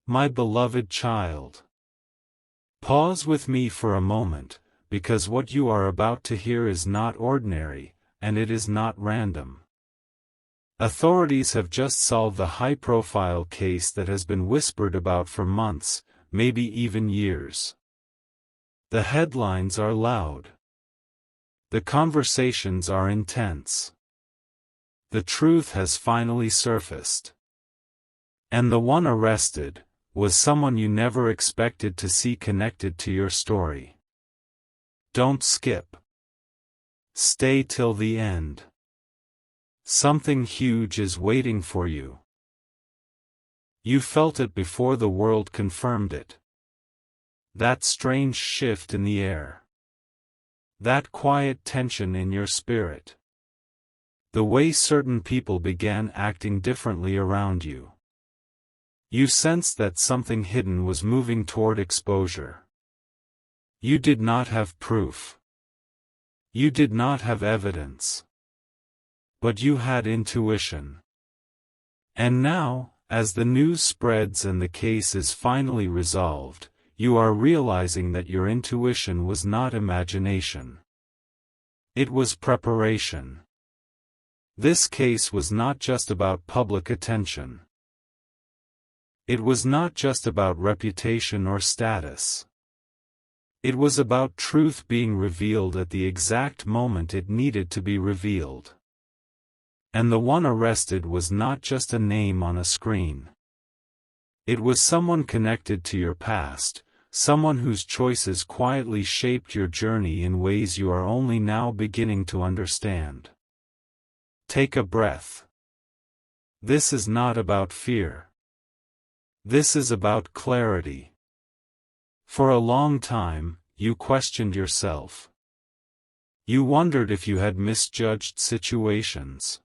My beloved child. Pause with me for a moment, because what you are about to hear is not ordinary, and it is not random. Authorities have just solved a high-profile case that has been whispered about for months, maybe even years. The headlines are loud. The conversations are intense. The truth has finally surfaced. And the one arrested was someone you never expected to see connected to your story. Don't skip. Stay till the end. Something huge is waiting for you. You felt it before the world confirmed it. That strange shift in the air. That quiet tension in your spirit. The way certain people began acting differently around you. You sensed that something hidden was moving toward exposure. You did not have proof. You did not have evidence. But you had intuition. And now, as the news spreads and the case is finally resolved, you are realizing that your intuition was not imagination. It was preparation. This case was not just about public attention. It was not just about reputation or status. It was about truth being revealed at the exact moment it needed to be revealed. And the one arrested was not just a name on a screen. It was someone connected to your past, someone whose choices quietly shaped your journey in ways you are only now beginning to understand. Take a breath. This is not about fear. This is about clarity. For a long time, you questioned yourself. You wondered if you had misjudged situations.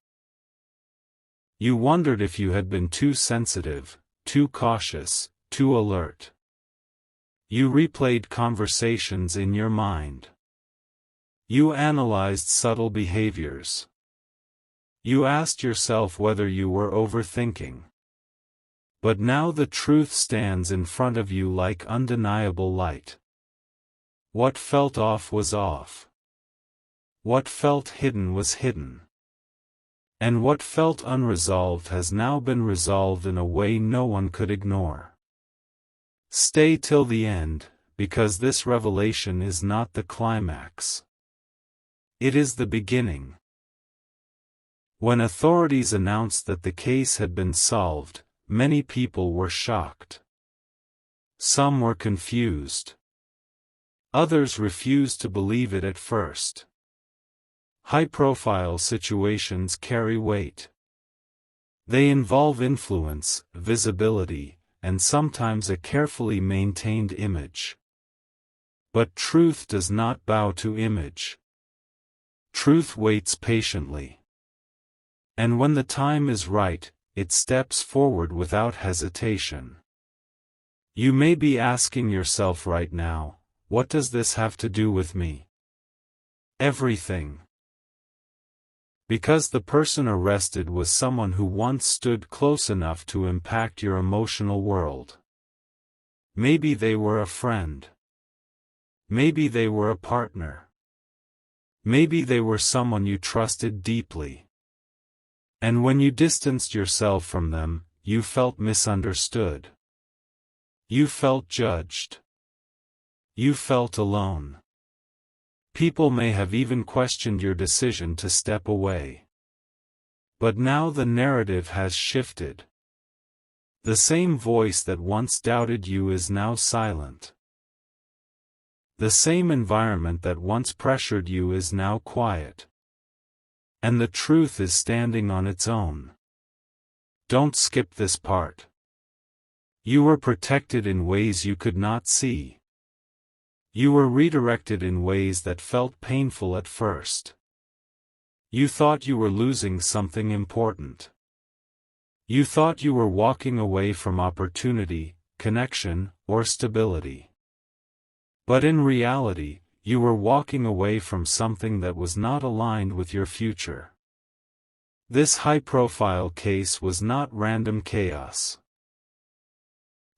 You wondered if you had been too sensitive, too cautious, too alert. You replayed conversations in your mind. You analyzed subtle behaviors. You asked yourself whether you were overthinking. But now the truth stands in front of you like undeniable light. What felt off was off. What felt hidden was hidden. And what felt unresolved has now been resolved in a way no one could ignore. Stay till the end, because this revelation is not the climax. It is the beginning. When authorities announced that the case had been solved, many people were shocked. Some were confused. Others refused to believe it at first. High-profile situations carry weight. They involve influence, visibility, and sometimes a carefully maintained image. But truth does not bow to image. Truth waits patiently. And when the time is right, it steps forward without hesitation. You may be asking yourself right now, what does this have to do with me? Everything. Because the person arrested was someone who once stood close enough to impact your emotional world. Maybe they were a friend. Maybe they were a partner. Maybe they were someone you trusted deeply. And when you distanced yourself from them, you felt misunderstood. You felt judged. You felt alone. People may have even questioned your decision to step away. But now the narrative has shifted. The same voice that once doubted you is now silent. The same environment that once pressured you is now quiet. And the truth is standing on its own. Don't skip this part. You were protected in ways you could not see. You were redirected in ways that felt painful at first. You thought you were losing something important. You thought you were walking away from opportunity, connection, or stability. But in reality, you were walking away from something that was not aligned with your future. This high-profile case was not random chaos.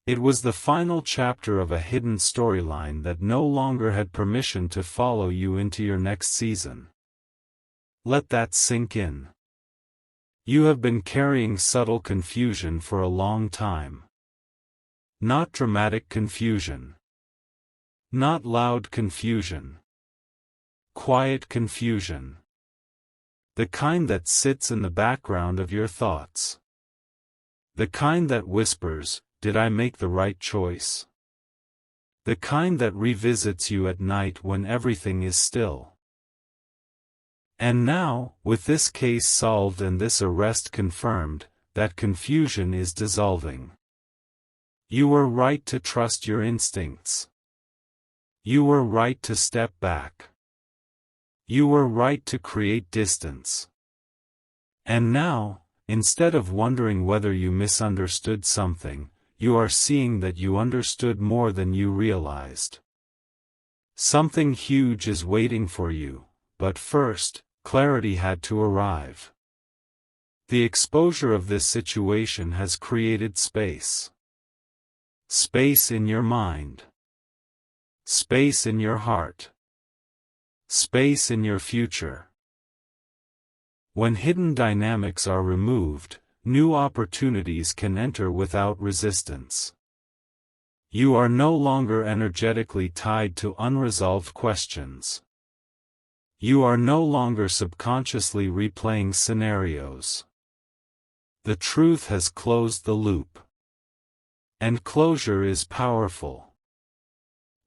It was the final chapter of a hidden storyline that no longer had permission to follow you into your next season. Let that sink in. You have been carrying subtle confusion for a long time. Not dramatic confusion. Not loud confusion. Quiet confusion. The kind that sits in the background of your thoughts. The kind that whispers, "Did I make the right choice?" The kind that revisits you at night when everything is still. And now, with this case solved and this arrest confirmed, that confusion is dissolving. You were right to trust your instincts. You were right to step back. You were right to create distance. And now, instead of wondering whether you misunderstood something, you are seeing that you understood more than you realized. Something huge is waiting for you, but first, clarity had to arrive. The exposure of this situation has created space. Space in your mind. Space in your heart. Space in your future. When hidden dynamics are removed, new opportunities can enter without resistance. You are no longer energetically tied to unresolved questions. You are no longer subconsciously replaying scenarios. The truth has closed the loop. And closure is powerful.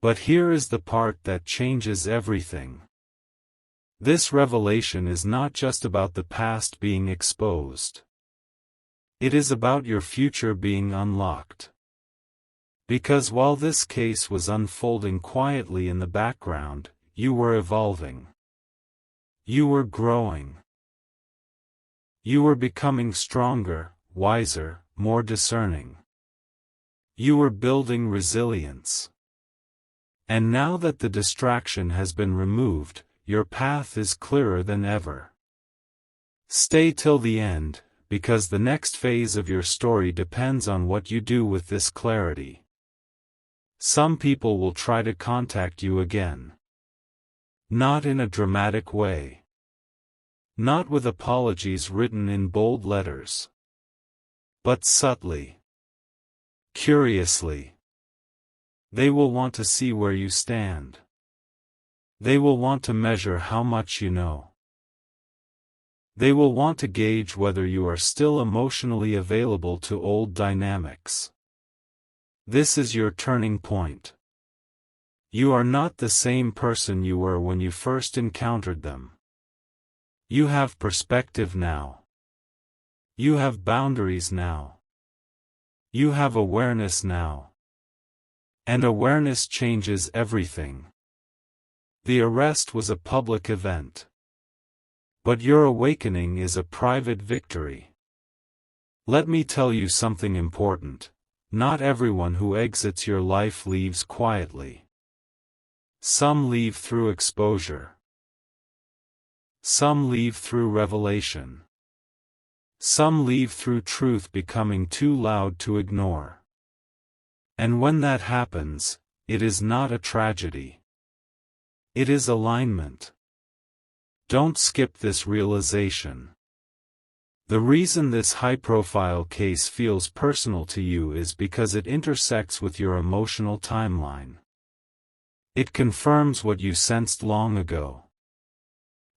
But here is the part that changes everything. This revelation is not just about the past being exposed. It is about your future being unlocked. Because while this case was unfolding quietly in the background, you were evolving. You were growing. You were becoming stronger, wiser, more discerning. You were building resilience. And now that the distraction has been removed, your path is clearer than ever. Stay till the end, because the next phase of your story depends on what you do with this clarity. Some people will try to contact you again. Not in a dramatic way. Not with apologies written in bold letters. But subtly. Curiously. They will want to see where you stand. They will want to measure how much you know. They will want to gauge whether you are still emotionally available to old dynamics. This is your turning point. You are not the same person you were when you first encountered them. You have perspective now. You have boundaries now. You have awareness now. And awareness changes everything. The arrest was a public event. But your awakening is a private victory. Let me tell you something important. Not everyone who exits your life leaves quietly. Some leave through exposure. Some leave through revelation. Some leave through truth becoming too loud to ignore. And when that happens, it is not a tragedy. It is alignment. Don't skip this realization. The reason this high-profile case feels personal to you is because it intersects with your emotional timeline. It confirms what you sensed long ago.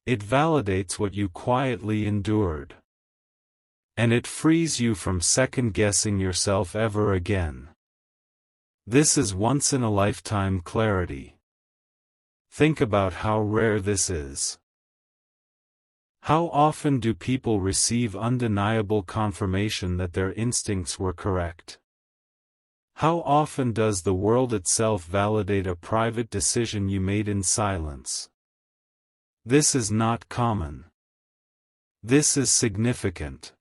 It validates what you quietly endured. And it frees you from second-guessing yourself ever again. This is once-in-a-lifetime clarity. Think about how rare this is. How often do people receive undeniable confirmation that their instincts were correct? How often does the world itself validate a private decision you made in silence? This is not common. This is significant.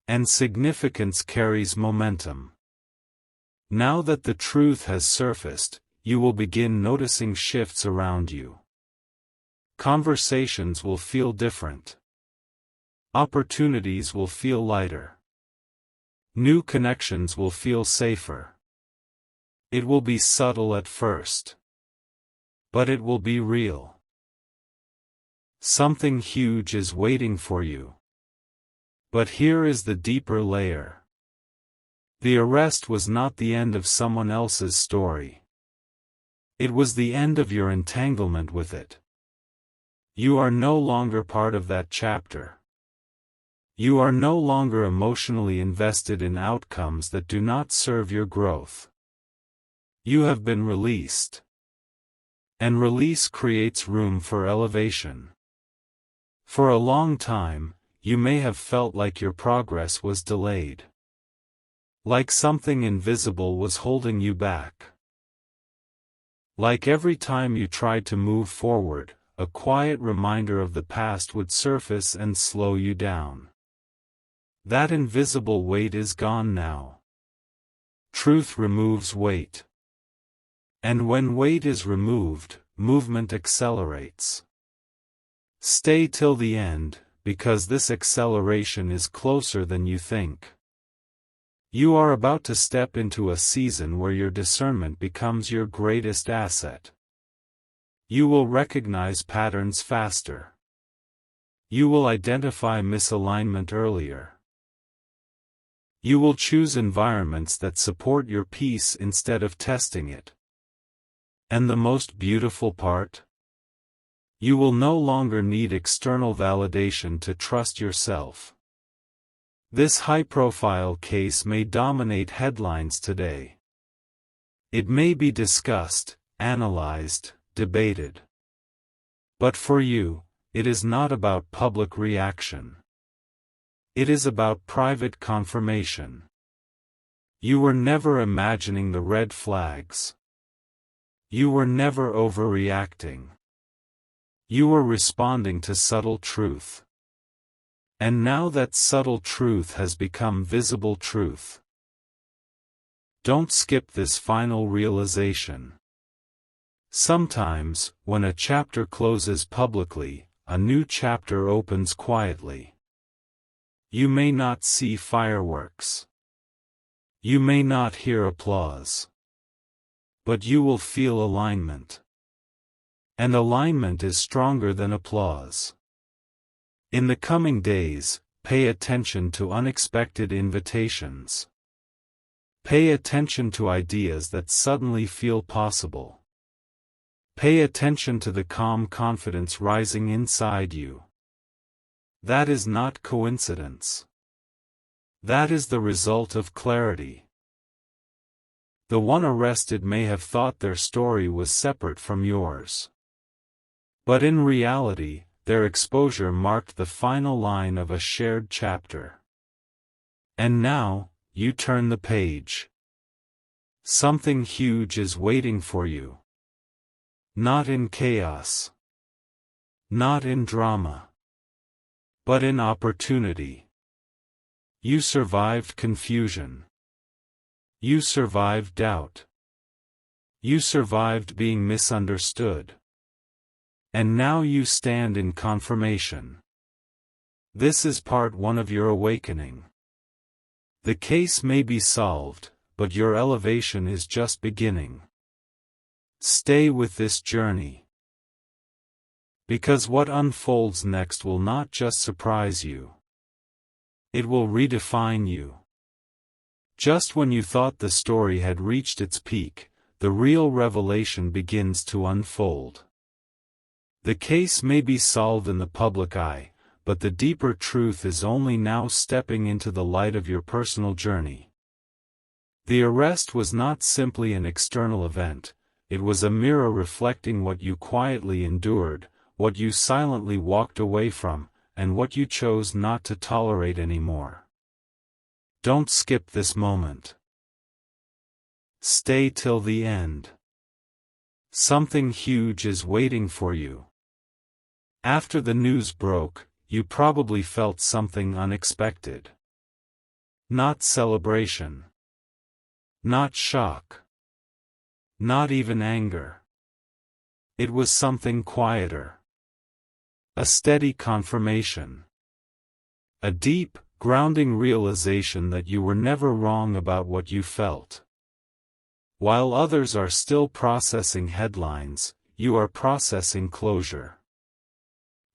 And significance carries momentum. Now that the truth has surfaced, you will begin noticing shifts around you. Conversations will feel different. Opportunities will feel lighter. New connections will feel safer. It will be subtle at first. But it will be real. Something huge is waiting for you. But here is the deeper layer. The arrest was not the end of someone else's story. It was the end of your entanglement with it. You are no longer part of that chapter. You are no longer emotionally invested in outcomes that do not serve your growth. You have been released. And release creates room for elevation. For a long time, you may have felt like your progress was delayed. Like something invisible was holding you back. Like every time you tried to move forward, a quiet reminder of the past would surface and slow you down. That invisible weight is gone now. Truth removes weight. And when weight is removed, movement accelerates. Stay till the end, because this acceleration is closer than you think. You are about to step into a season where your discernment becomes your greatest asset. You will recognize patterns faster. You will identify misalignment earlier. You will choose environments that support your peace instead of testing it. And the most beautiful part? You will no longer need external validation to trust yourself. This high-profile case may dominate headlines today. It may be discussed, analyzed, debated. But for you, it is not about public reaction. It is about private confirmation. You were never imagining the red flags. You were never overreacting. You were responding to subtle truth. And now that subtle truth has become visible truth. Don't skip this final realization. Sometimes, when a chapter closes publicly, a new chapter opens quietly. You may not see fireworks. You may not hear applause. But you will feel alignment. And alignment is stronger than applause. In the coming days, pay attention to unexpected invitations. Pay attention to ideas that suddenly feel possible. Pay attention to the calm confidence rising inside you. That is not coincidence. That is the result of clarity. The one arrested may have thought their story was separate from yours. But in reality, their exposure marked the final line of a shared chapter. And now, you turn the page. Something huge is waiting for you. Not in chaos. Not in drama. But in opportunity. You survived confusion. You survived doubt. You survived being misunderstood. And now you stand in confirmation. This is part one of your awakening. The case may be solved, but your elevation is just beginning. Stay with this journey. Because what unfolds next will not just surprise you. It will redefine you. Just when you thought the story had reached its peak, the real revelation begins to unfold. The case may be solved in the public eye, but the deeper truth is only now stepping into the light of your personal journey. The arrest was not simply an external event, it was a mirror reflecting what you quietly endured, what you silently walked away from, and what you chose not to tolerate anymore. Don't skip this moment. Stay till the end. Something huge is waiting for you. After the news broke, you probably felt something unexpected. Not celebration. Not shock. Not even anger. It was something quieter. A steady confirmation. A deep, grounding realization that you were never wrong about what you felt. While others are still processing headlines, you are processing closure.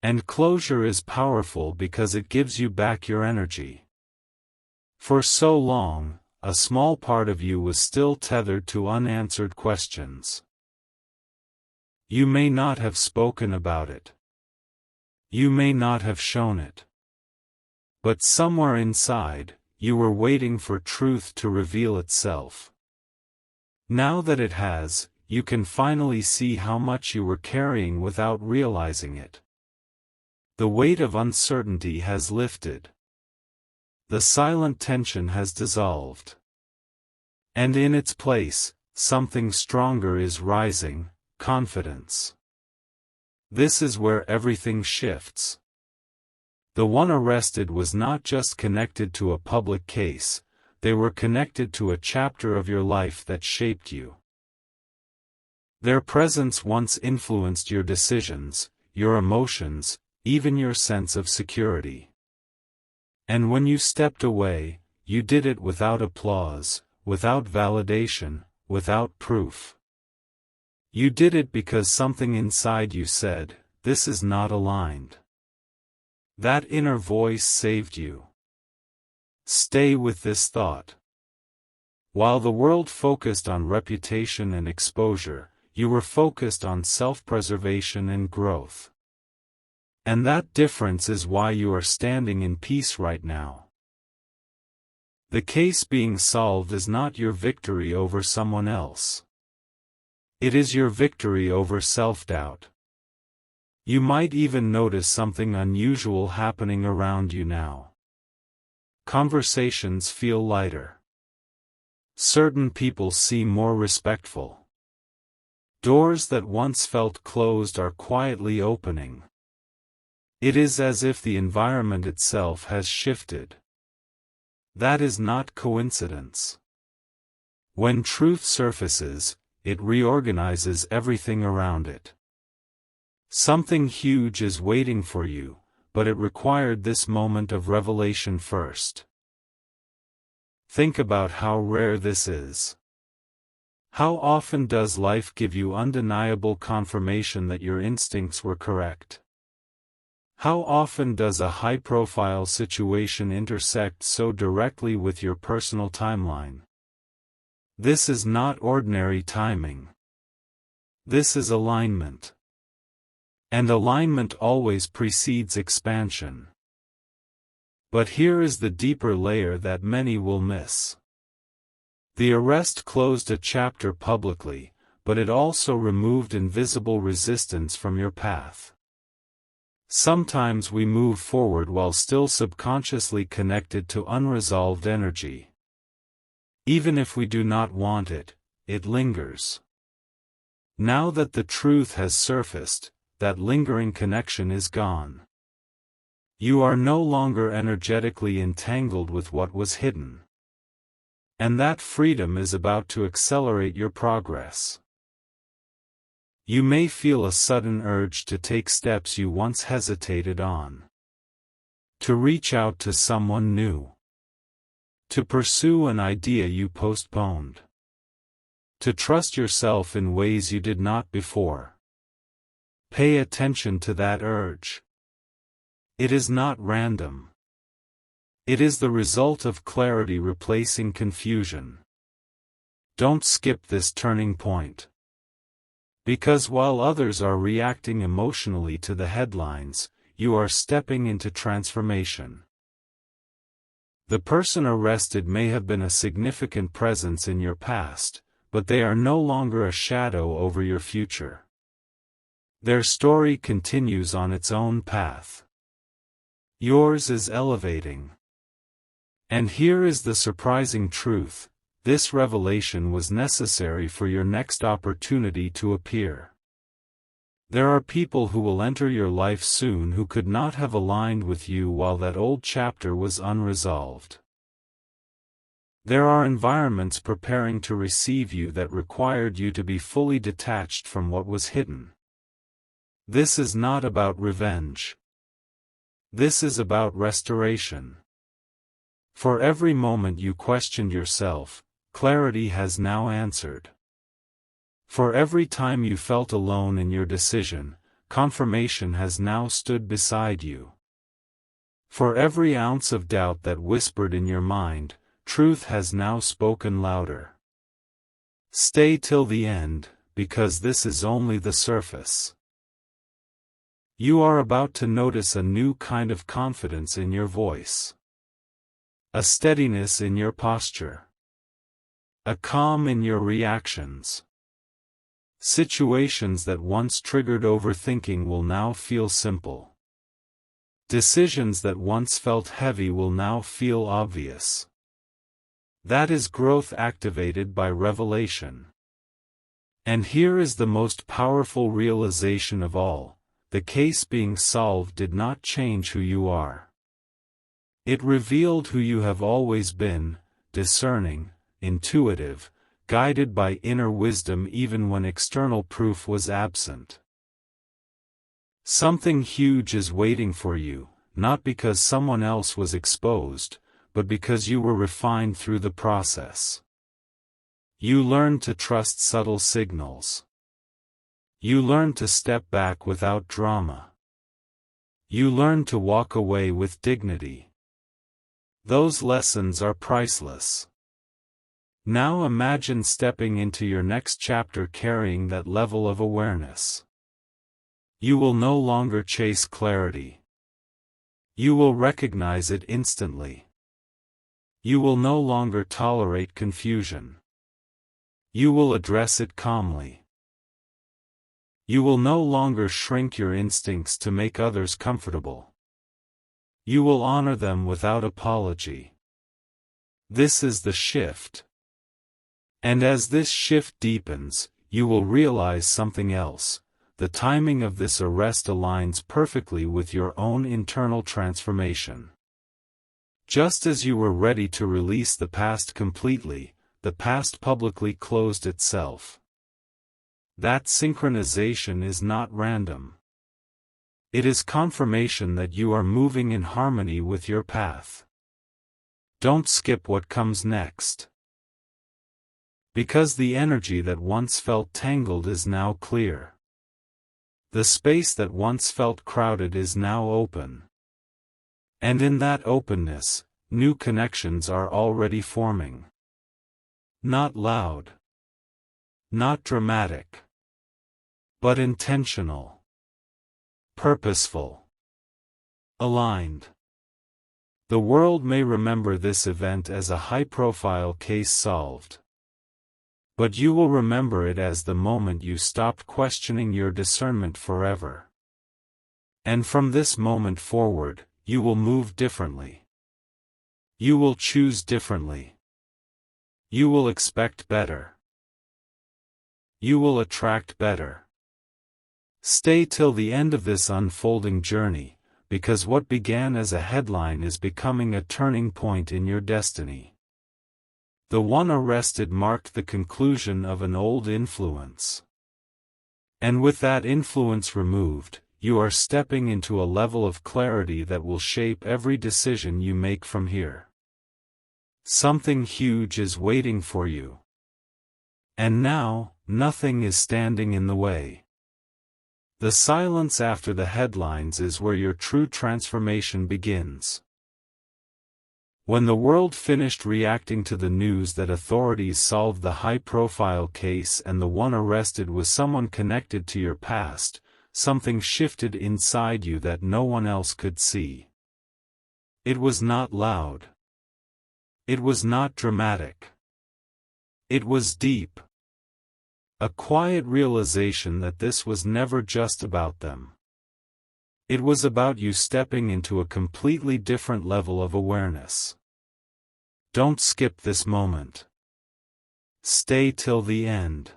And closure is powerful because it gives you back your energy. For so long, a small part of you was still tethered to unanswered questions. You may not have spoken about it. You may not have shown it. But somewhere inside, you were waiting for truth to reveal itself. Now that it has, you can finally see how much you were carrying without realizing it. The weight of uncertainty has lifted. The silent tension has dissolved. And in its place, something stronger is rising: confidence. This is where everything shifts. The one arrested was not just connected to a public case, they were connected to a chapter of your life that shaped you. Their presence once influenced your decisions, your emotions, even your sense of security. And when you stepped away, you did it without applause, without validation, without proof. You did it because something inside you said, "This is not aligned." That inner voice saved you. Stay with this thought. While the world focused on reputation and exposure, you were focused on self-preservation and growth. And that difference is why you are standing in peace right now. The case being solved is not your victory over someone else. It is your victory over self-doubt. You might even notice something unusual happening around you now. Conversations feel lighter. Certain people seem more respectful. Doors that once felt closed are quietly opening. It is as if the environment itself has shifted. That is not coincidence. When truth surfaces, it reorganizes everything around it. Something huge is waiting for you, but it required this moment of revelation first. Think about how rare this is. How often does life give you undeniable confirmation that your instincts were correct? How often does a high-profile situation intersect so directly with your personal timeline? This is not ordinary timing. This is alignment. And alignment always precedes expansion. But here is the deeper layer that many will miss. The arrest closed a chapter publicly, but it also removed invisible resistance from your path. Sometimes we move forward while still subconsciously connected to unresolved energy. Even if we do not want it, it lingers. Now that the truth has surfaced, that lingering connection is gone. You are no longer energetically entangled with what was hidden. And that freedom is about to accelerate your progress. You may feel a sudden urge to take steps you once hesitated on. To reach out to someone new. To pursue an idea you postponed. To trust yourself in ways you did not before. Pay attention to that urge. It is not random. It is the result of clarity replacing confusion. Don't skip this turning point. Because while others are reacting emotionally to the headlines, you are stepping into transformation. The person arrested may have been a significant presence in your past, but they are no longer a shadow over your future. Their story continues on its own path. Yours is elevating. And here is the surprising truth: this revelation was necessary for your next opportunity to appear. There are people who will enter your life soon who could not have aligned with you while that old chapter was unresolved. There are environments preparing to receive you that required you to be fully detached from what was hidden. This is not about revenge. This is about restoration. For every moment you questioned yourself, clarity has now answered. For every time you felt alone in your decision, confirmation has now stood beside you. For every ounce of doubt that whispered in your mind, truth has now spoken louder. Stay till the end, because this is only the surface. You are about to notice a new kind of confidence in your voice. A steadiness in your posture. A calm in your reactions. Situations that once triggered overthinking will now feel simple. Decisions that once felt heavy will now feel obvious. That is growth activated by revelation. And here is the most powerful realization of all: the case being solved did not change who you are. It revealed who you have always been, discerning, intuitive, guided by inner wisdom even when external proof was absent. Something huge is waiting for you, not because someone else was exposed, but because you were refined through the process. You learned to trust subtle signals. You learned to step back without drama. You learned to walk away with dignity. Those lessons are priceless. Now imagine stepping into your next chapter carrying that level of awareness. You will no longer chase clarity. You will recognize it instantly. You will no longer tolerate confusion. You will address it calmly. You will no longer shrink your instincts to make others comfortable. You will honor them without apology. This is the shift. And as this shift deepens, you will realize something else: the timing of this arrest aligns perfectly with your own internal transformation. Just as you were ready to release the past completely, the past publicly closed itself. That synchronization is not random. It is confirmation that you are moving in harmony with your path. Don't skip what comes next. Because the energy that once felt tangled is now clear. The space that once felt crowded is now open. And in that openness, new connections are already forming. Not loud. Not dramatic. But intentional. Purposeful. Aligned. The world may remember this event as a high-profile case solved. But you will remember it as the moment you stopped questioning your discernment forever. And from this moment forward, you will move differently. You will choose differently. You will expect better. You will attract better. Stay till the end of this unfolding journey, because what began as a headline is becoming a turning point in your destiny. The one arrested marked the conclusion of an old influence. And with that influence removed, you are stepping into a level of clarity that will shape every decision you make from here. Something huge is waiting for you. And now, nothing is standing in the way. The silence after the headlines is where your true transformation begins. When the world finished reacting to the news that authorities solved the high-profile case and the one arrested was someone connected to your past, something shifted inside you that no one else could see. It was not loud. It was not dramatic. It was deep. A quiet realization that this was never just about them. It was about you stepping into a completely different level of awareness. Don't skip this moment. Stay till the end.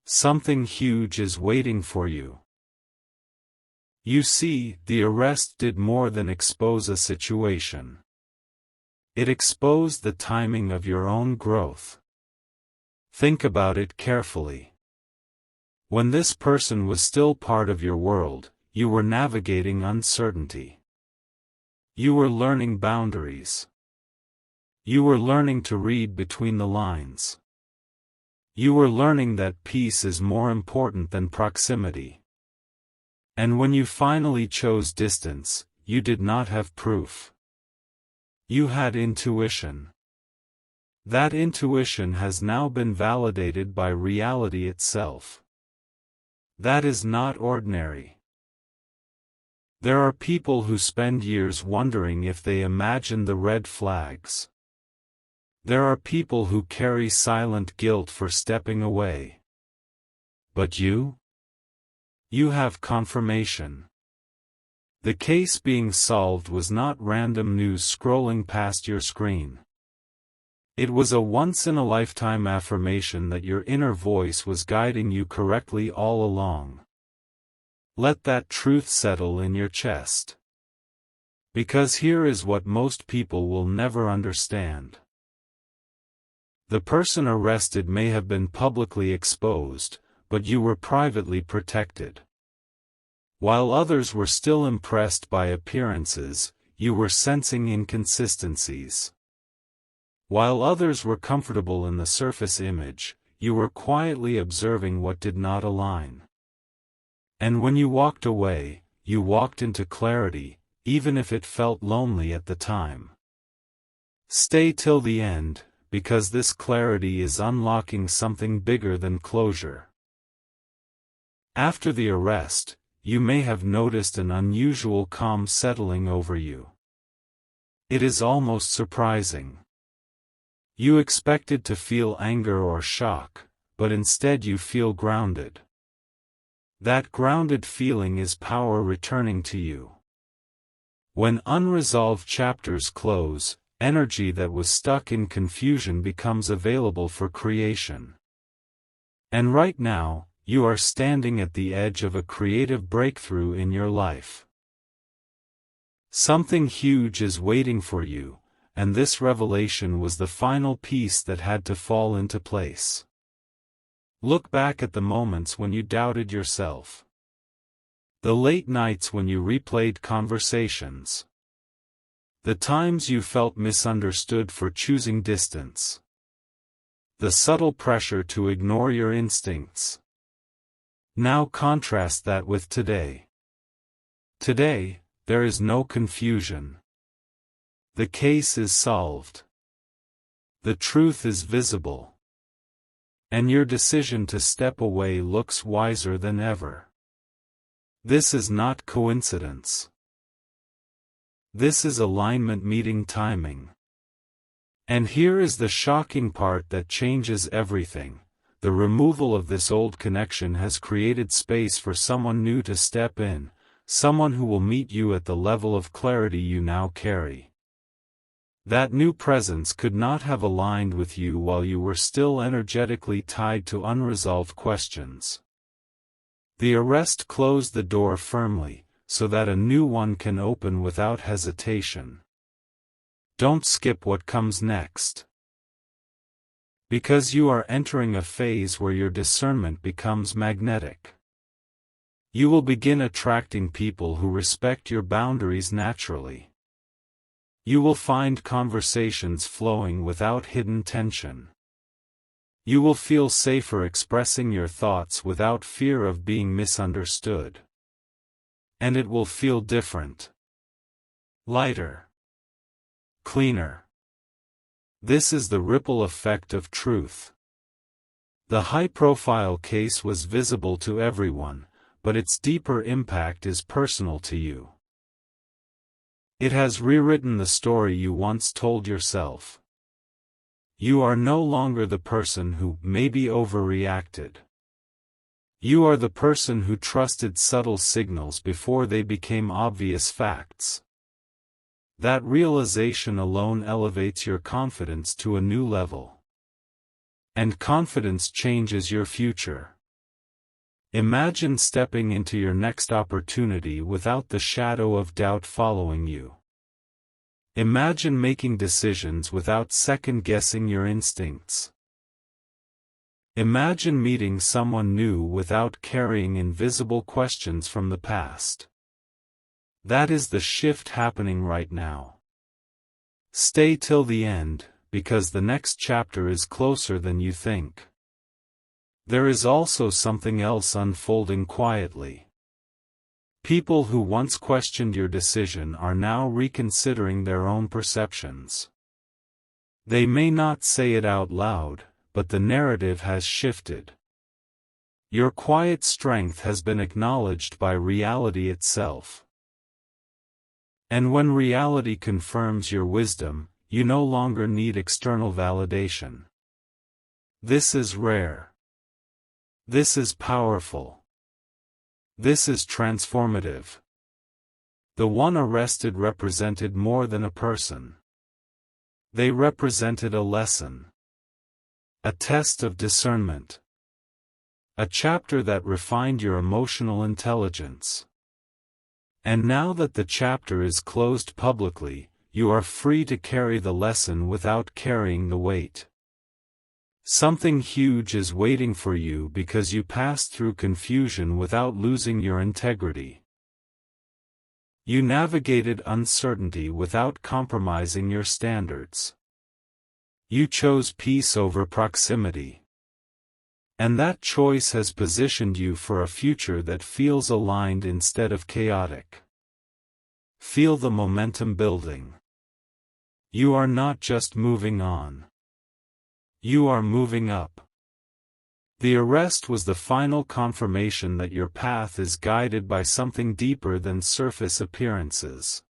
Something huge is waiting for you. You see, the arrest did more than expose a situation. It exposed the timing of your own growth. Think about it carefully. When this person was still part of your world, you were navigating uncertainty. You were learning boundaries. You were learning to read between the lines. You were learning that peace is more important than proximity. And when you finally chose distance, you did not have proof. You had intuition. That intuition has now been validated by reality itself. That is not ordinary. There are people who spend years wondering if they imagine the red flags. There are people who carry silent guilt for stepping away. But you? You have confirmation. The case being solved was not random news scrolling past your screen. It was a once-in-a-lifetime affirmation that your inner voice was guiding you correctly all along. Let that truth settle in your chest. Because here is what most people will never understand. The person arrested may have been publicly exposed, but you were privately protected. While others were still impressed by appearances, you were sensing inconsistencies. While others were comfortable in the surface image, you were quietly observing what did not align. And when you walked away, you walked into clarity, even if it felt lonely at the time. Stay till the end, because this clarity is unlocking something bigger than closure. After the arrest, you may have noticed an unusual calm settling over you. It is almost surprising. You expected to feel anger or shock, but instead you feel grounded. That grounded feeling is power returning to you. When unresolved chapters close, energy that was stuck in confusion becomes available for creation. And right now, you are standing at the edge of a creative breakthrough in your life. Something huge is waiting for you, and this revelation was the final piece that had to fall into place. Look back at the moments when you doubted yourself. The late nights when you replayed conversations. The times you felt misunderstood for choosing distance. The subtle pressure to ignore your instincts. Now contrast that with today. Today, there is no confusion. The case is solved. The truth is visible. And your decision to step away looks wiser than ever. This is not coincidence. This is alignment meeting timing. And here is the shocking part that changes everything. The removal of this old connection has created space for someone new to step in, someone who will meet you at the level of clarity you now carry. That new presence could not have aligned with you while you were still energetically tied to unresolved questions. The arrest closed the door firmly, so that a new one can open without hesitation. Don't skip what comes next. Because you are entering a phase where your discernment becomes magnetic. You will begin attracting people who respect your boundaries naturally. You will find conversations flowing without hidden tension. You will feel safer expressing your thoughts without fear of being misunderstood. And it will feel different. Lighter. Cleaner. This is the ripple effect of truth. The high-profile case was visible to everyone, but its deeper impact is personal to you. It has rewritten the story you once told yourself. You are no longer the person who maybe overreacted. You are the person who trusted subtle signals before they became obvious facts. That realization alone elevates your confidence to a new level. And confidence changes your future. Imagine stepping into your next opportunity without the shadow of doubt following you. Imagine making decisions without second-guessing your instincts. Imagine meeting someone new without carrying invisible questions from the past. That is the shift happening right now. Stay till the end, because the next chapter is closer than you think. There is also something else unfolding quietly. People who once questioned your decision are now reconsidering their own perceptions. They may not say it out loud, but the narrative has shifted. Your quiet strength has been acknowledged by reality itself. And when reality confirms your wisdom, you no longer need external validation. This is rare. This is powerful. This is transformative. The one arrested represented more than a person. They represented a lesson. A test of discernment. A chapter that refined your emotional intelligence. And now that the chapter is closed publicly, you are free to carry the lesson without carrying the weight. Something huge is waiting for you because you passed through confusion without losing your integrity. You navigated uncertainty without compromising your standards. You chose peace over proximity. And that choice has positioned you for a future that feels aligned instead of chaotic. Feel the momentum building. You are not just moving on. You are moving up. The arrest was the final confirmation that your path is guided by something deeper than surface appearances.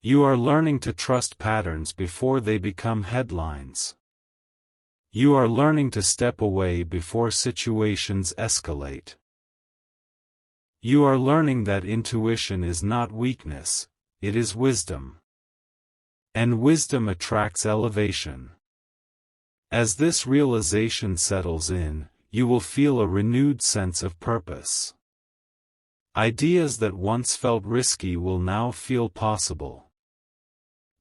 You are learning to trust patterns before they become headlines. You are learning to step away before situations escalate. You are learning that intuition is not weakness, it is wisdom. And wisdom attracts elevation. As this realization settles in, you will feel a renewed sense of purpose. Ideas that once felt risky will now feel possible.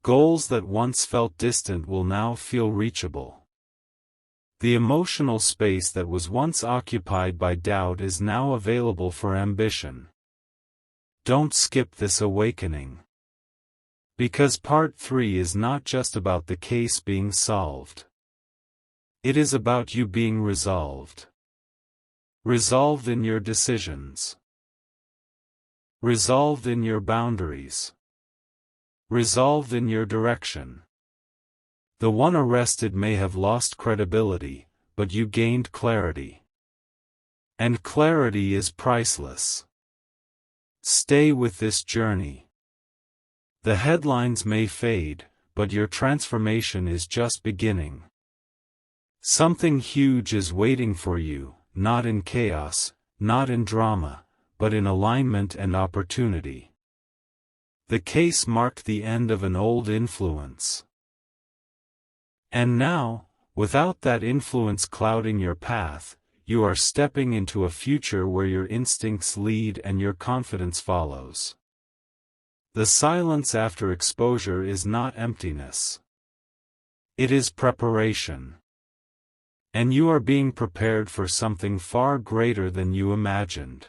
Goals that once felt distant will now feel reachable. The emotional space that was once occupied by doubt is now available for ambition. Don't skip this awakening. Because part 3 is not just about the case being solved. It is about you being resolved. Resolved in your decisions. Resolved in your boundaries. Resolved in your direction. The one arrested may have lost credibility, but you gained clarity. And clarity is priceless. Stay with this journey. The headlines may fade, but your transformation is just beginning. Something huge is waiting for you, not in chaos, not in drama, but in alignment and opportunity. The case marked the end of an old influence. And now, without that influence clouding your path, you are stepping into a future where your instincts lead and your confidence follows. The silence after exposure is not emptiness. It is preparation. And you are being prepared for something far greater than you imagined.